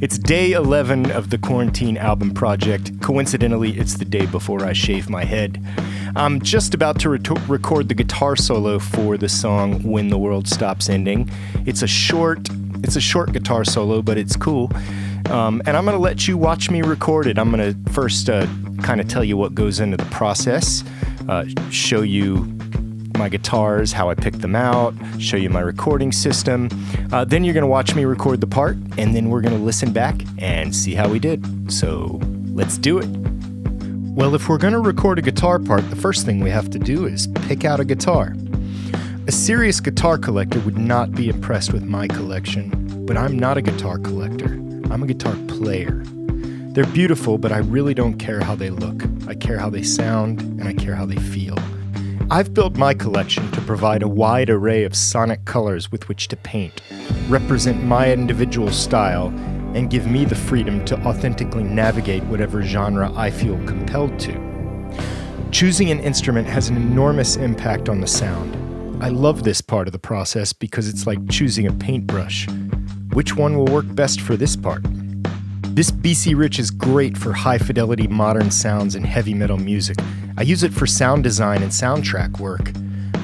It's day 11 of the Quarantine album project. Coincidentally, it's the day before I shave my head. I'm just about to record the guitar solo for the song When the World Stops Ending. It's a short guitar solo, but it's cool. And I'm going to let you watch me record it. I'm going to first kind of tell you what goes into the process, show you my guitars, how I pick them out, show you my recording system. Then you're going to watch me record the part, and then we're going to listen back and see how we did. So let's do it. Well, if we're going to record a guitar part, the first thing we have to do is pick out a guitar. A serious guitar collector would not be impressed with my collection, but I'm not a guitar collector. I'm a guitar player. They're beautiful, but I really don't care how they look. I care how they sound, and I care how they feel. I've built my collection to provide a wide array of sonic colors with which to paint, represent my individual style, and give me the freedom to authentically navigate whatever genre I feel compelled to. Choosing an instrument has an enormous impact on the sound. I love this part of the process because it's like choosing a paintbrush. Which one will work best for this part? This BC Rich is great for high-fidelity modern sounds and heavy metal music. I use it for sound design and soundtrack work,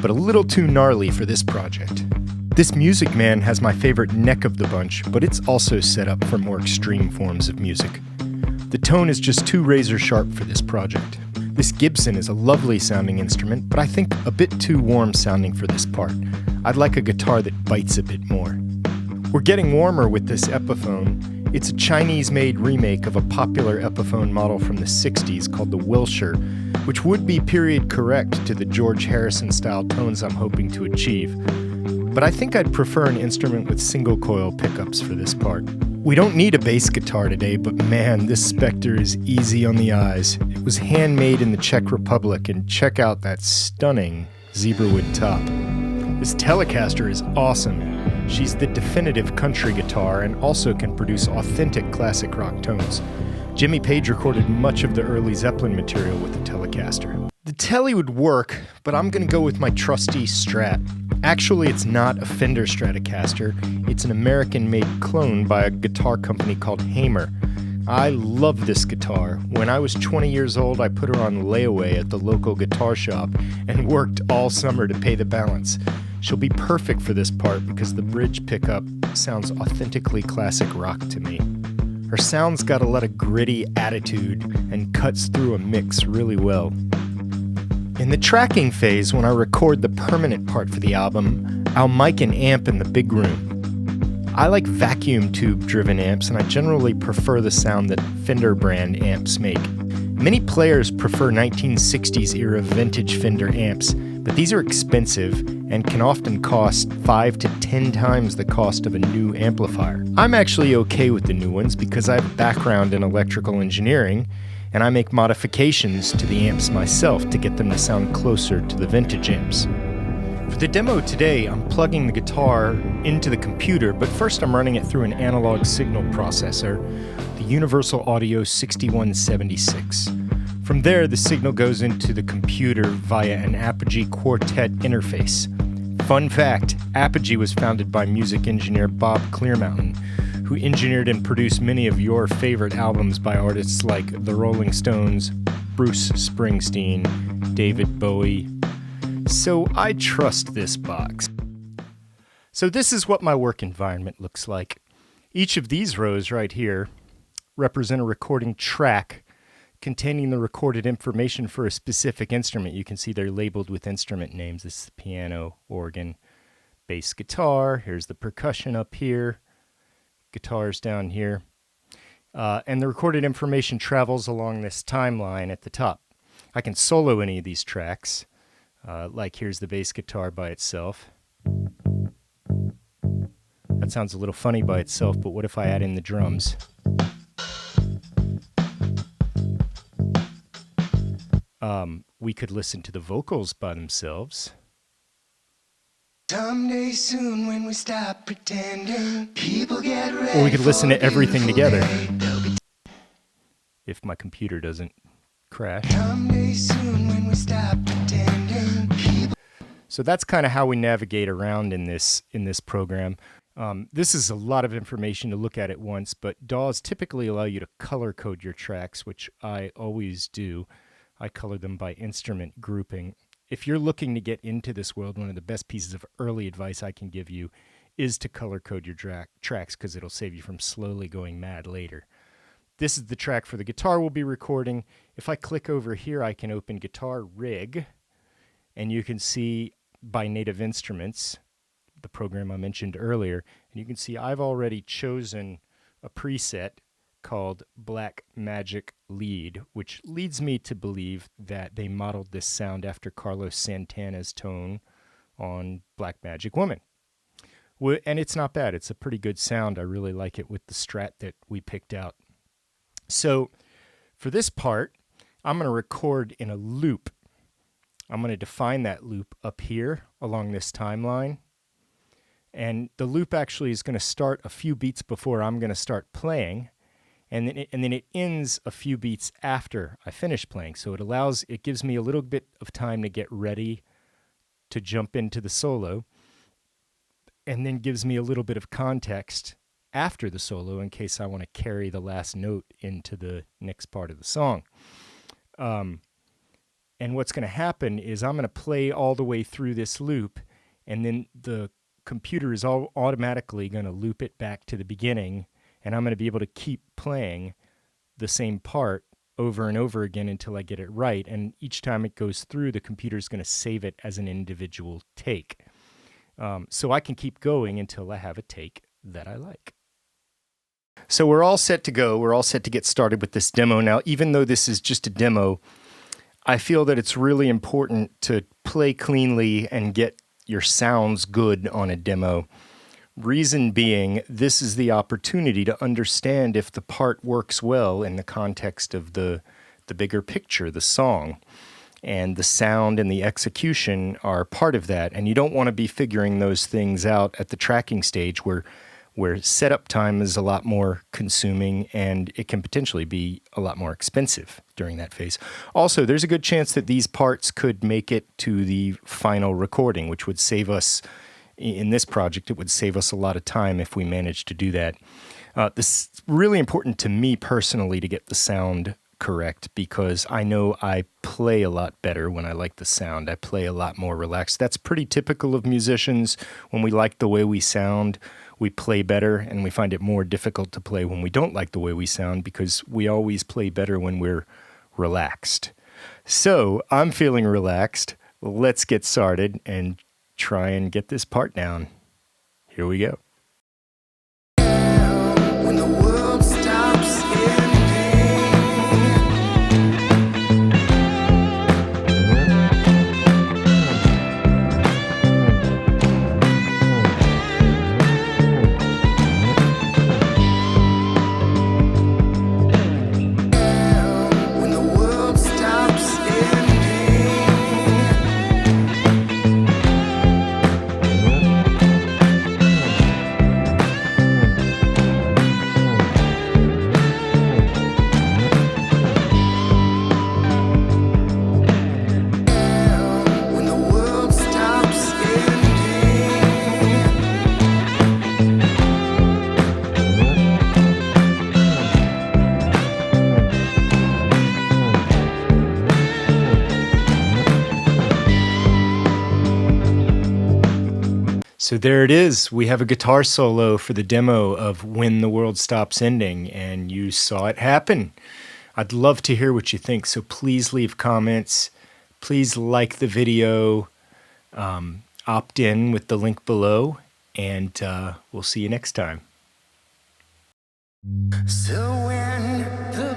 but a little too gnarly for this project. This Music Man has my favorite neck of the bunch, but it's also set up for more extreme forms of music. The tone is just too razor-sharp for this project. This Gibson is a lovely sounding instrument, but I think a bit too warm sounding for this part. I'd like a guitar that bites a bit more. We're getting warmer with this Epiphone. It's a Chinese-made remake of a popular Epiphone model from the 60s called the Wilshire, which would be period correct to the George Harrison-style tones I'm hoping to achieve. But I think I'd prefer an instrument with single-coil pickups for this part. We don't need a bass guitar today, but man, this Spectre is easy on the eyes. It was handmade in the Czech Republic, and check out that stunning zebrawood top. This Telecaster is awesome. She's the definitive country guitar and also can produce authentic classic rock tones. Jimmy Page recorded much of the early Zeppelin material with the Telecaster. The Tele would work, but I'm going to go with my trusty Strat. Actually, it's not a Fender Stratocaster. It's an American-made clone by a guitar company called Hamer. I love this guitar. When I was 20 years old, I put her on layaway at the local guitar shop and worked all summer to pay the balance. She'll be perfect for this part because the bridge pickup sounds authentically classic rock to me. Her sound's got a lot of gritty attitude and cuts through a mix really well. In the tracking phase, when I record the permanent part for the album, I'll mic an amp in the big room. I like vacuum tube-driven amps, and I generally prefer the sound that Fender brand amps make. Many players prefer 1960s-era vintage Fender amps, but these are expensive and can often cost 5 to 10 times the cost of a new amplifier. I'm actually okay with the new ones because I have a background in electrical engineering, and I make modifications to the amps myself to get them to sound closer to the vintage amps. For the demo today, I'm plugging the guitar into the computer, but first I'm running it through an analog signal processor, the Universal Audio 6176. From there, the signal goes into the computer via an Apogee Quartet interface. Fun fact, Apogee was founded by music engineer Bob Clearmountain, who engineered and produced many of your favorite albums by artists like the Rolling Stones, Bruce Springsteen, David Bowie. So I trust this box. So this is what my work environment looks like. Each of these rows right here represent a recording track containing the recorded information for a specific instrument. You can see they're labeled with instrument names. This is the piano, organ, bass guitar. Here's the percussion up here. Guitars down here. And the recorded information travels along this timeline at the top. I can solo any of these tracks. Like here's the bass guitar by itself. That sounds a little funny by itself, but what if I add in the drums? We could listen to the vocals by themselves. Someday soon when we stop pretending, people get ready. Or we could listen to everything together. If my computer doesn't crash. Someday soon when we stop pretending, people. So that's kind of how we navigate around in this program. This is a lot of information to look at at once, but DAWs typically allow you to color code your tracks, which I always do. I color them by instrument grouping. If you're looking to get into this world, one of the best pieces of early advice I can give you is to color code your tracks, because it'll save you from slowly going mad later. This is the track for the guitar we'll be recording. If I click over here, I can open Guitar Rig, and you can see by Native Instruments, the program I mentioned earlier, and you can see I've already chosen a preset called Black Magic Lead, which leads me to believe that they modeled this sound after Carlos Santana's tone on Black Magic Woman. And it's not bad. It's a pretty good sound. I really like it with the Strat that we picked out. So for this part, I'm going to record in a loop. I'm going to define that loop up here along this timeline. And the loop actually is going to start a few beats before I'm going to start playing. And then it ends a few beats after I finish playing. So it gives me a little bit of time to get ready to jump into the solo. And then gives me a little bit of context after the solo in case I want to carry the last note into the next part of the song. And what's going to happen is I'm going to play all the way through this loop, and then the computer is automatically going to loop it back to the beginning, and I'm going to be able to keep playing the same part over and over again until I get it right. And each time it goes through, the computer is going to save it as an individual take. So I can keep going until I have a take that I like. So we're all set to go. We're all set to get started with this demo. Now, even though this is just a demo, I feel that it's really important to play cleanly and get your sounds good on a demo. Reason being, this is the opportunity to understand if the part works well in the context of the bigger picture, the song. And the sound and the execution are part of that. And you don't want to be figuring those things out at the tracking stage where setup time is a lot more consuming and it can potentially be a lot more expensive during that phase. Also, there's a good chance that these parts could make it to the final recording, which would save us, in this project, it would save us a lot of time if we managed to do that. This is really important to me personally to get the sound correct, because I know I play a lot better when I like the sound. I play a lot more relaxed. That's pretty typical of musicians. When we like the way we sound, we play better, and we find it more difficult to play when we don't like the way we sound, because we always play better when we're relaxed. So I'm feeling relaxed. Let's get started and try and get this part down. Here we go. When the world stops ending. When the world stops ending. When the world stops ending. So there it is. We have a guitar solo for the demo of When the World Stops Ending, and you saw it happen. I'd love to hear what you think, so please leave comments. Please like the video. Opt in with the link below, and we'll see you next time. So when the